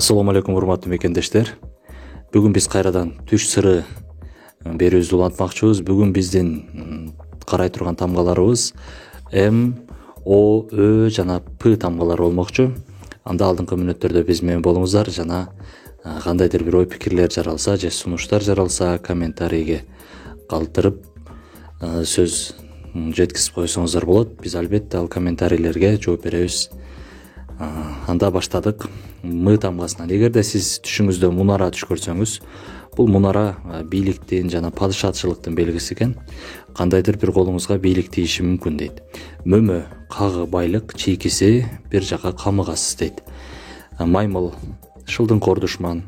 Assalamu alaikum урматтуу мекендештер. Бүгүн биз кайрадан түш сыры берүүбүздү улантмакчыбыз. Бүгүн биздин карай турган тамгаларыбыз М, О, Ö жана П тамгалары болмокчу. Анда алдыңкы мүнөттөрдө биз менен болуңуздар жана кандайдыр бир ой пикирлер жаралса же сунуштар жаралса комментарийге калтырып сөз жеткизип койсоңуздар болот. Биз албетте ал комментарийлерге жооп беребиз. Анда баштадык. М тамгасынан. Эгерде сиз түшүңүздө мунара түш көрсөңүз, бул мунара бийликтин жана падышачылыктын белгиси экен. Кандайдыр бир колуңузга бийлик тийиши мүмкүн дейт. Мөмө, кагы байлык, чийкиси бир жака камыгасыз дейт. Маймыл, шылдыңкор душман.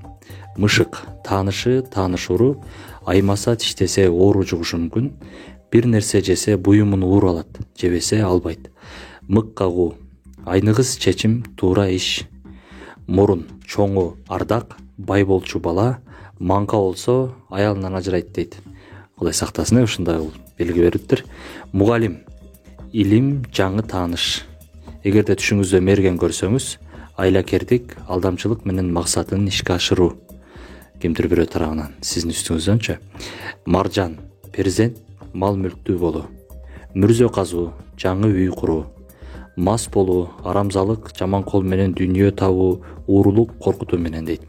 Мышык, таанышы, тааныш уру, аймаса тиштесе оору жугушу мүмкүн. Бир нерсе жесе буюмун уур алат, жебесе албайт. Мык кагуу, айныгыс чечим, туура иш. Мурун, чоңу ардак, бай болчу бала, манка болсо аялынан ажырайт дейт. Кудай сактасын, ушундай белги бериптир. Мугалим, илим, жаңы тааныш. Эгерде түшүңүздө мерген көрсөңүз, айлакердик, алдамчылык менен максатын ишке ашыруу. Кимдир бирөө тарабынан сиздин үстүңүздөнчү. Маржан, перзент, мал мүлктүү болуу. Мүрзө казуу, жаңы үй куруу. Мас болуу, арамзалык, жаман кол менен дүйнө табуу, уурулук, коркутуу менен дейт.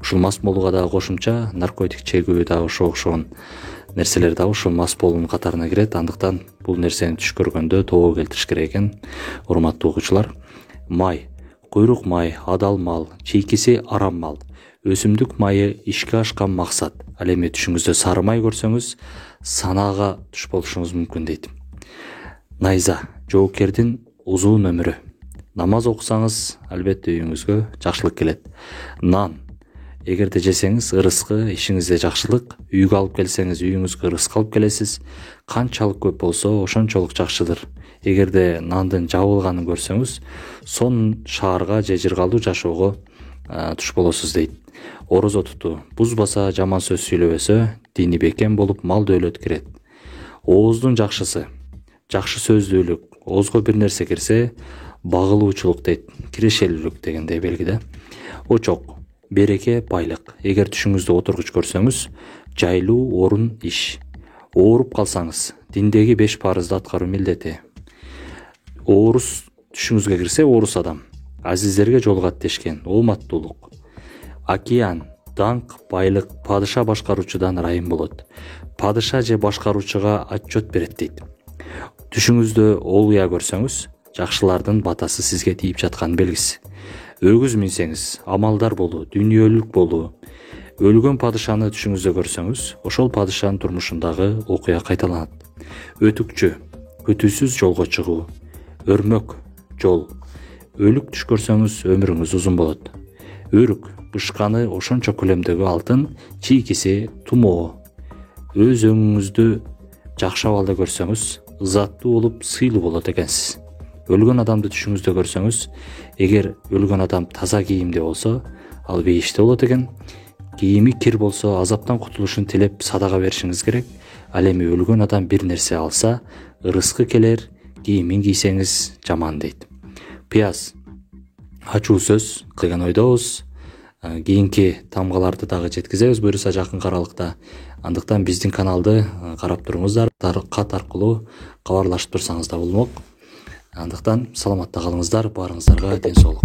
Ушул мас болууга дагы кошумча наркотик чегүү дагы окшогон нерселер дагы ушул мас болуунун катарына кирет. Андыктан бул нерсени түш көргөндө тобо келтириш керек экен, урматтуу окуучулар. Май, куйрук май, адал мал, чийкиси арам мал. Өсүмдүк майы ишке ашкан максат. Ал эми түшүңүздө сары май көрсөңүз, санаага туш болушуңуз мүмкүн дейт. Найза, жоокердин узун өмүрү. Намаз окусаңыз, албетте үйүңүзгө жакшылык келет. Нан, эгерде жесеңиз ырыскы, ишиңизде жакшылык, үйгө алып келсеңиз үйүңүзгө ырыскы алып келесиз. Канчалык көп болсо, ошончолук жакшыдыр. Эгерде нандын жабылганын көрсөңүз, сонун шаарга же жыргалуу жашоого туш болосуз дейт. Орозо тутуу, бузбаса, жаман сөз сүйлөбөсө, дини бекем болуп, мал дөөлөт кирет. Ооздун жакшысы, жакшы сөздүүлүк, оозго бир нерсе кирсе, багылуучулук дейт, кирешелүүлүк дегендей белгиде. Очок, береке, байлык. Эгер түшүңүздө отургуч көрсөңүз, жайлуу, орун, иш. Ооруп калсаңыз, диндеги 5 парызды аткаруу милдети. Оорус түшүңүзгө кирсе, оорус адам. Азиздерге жолугат дешкен, ооматтуулук. Океан, даңк, байлык, падыша башкаруучудан ырайым болот. Падыша же башкаруучуга отчет берет дейт. Түшүңүздө олуя көрсөңүз, жакшылардын батасы сизге тийип жаткан белгиси. Өгүз минсеңиз, амалдар болуу, дүйнөлүк болуу. Өлгөн падышаны түшүңүздө көрсөңүз, ошол падышанын турмушундагы окуя кайталанат. Өтүкчү, күтүүсүз жолго чыгуу. Өрмөк, жол. Өлүк түш көрсөңүз, өмүрүңүз узун болот. Өрүк, бышканы ошончо көлөмдөгү алтын, чийкиси тумоо. Өз өңүңүздү жакшы абалда көрсөңүз, ызаттуу болуп, сыйлуу болот экенсиз. Өлгөн адамды түшүңүздө көрсөңүз, эгер өлгөн адам таза кийимде болсо, ал бейиште болот экен. Кийими кир болсо, азаптан кутулушун тилеп садага беришиңиз керек. Ал эми өлгөн адам бир нерсе алса, ырыскы келер, кийимин кийсеңиз жаман дейт. Пияз, ачуу сөз кылган ойдобуз. Кийинки тамгаларды дагы жеткизебиз буюрса жакын аралыкта. Андыктан биздин каналды карап туруңуздар, кат аркылуу кабарлашып турсаңыз да болмок. Андыктан саламатта калыңыздар, баарыңыздарга ден соолук.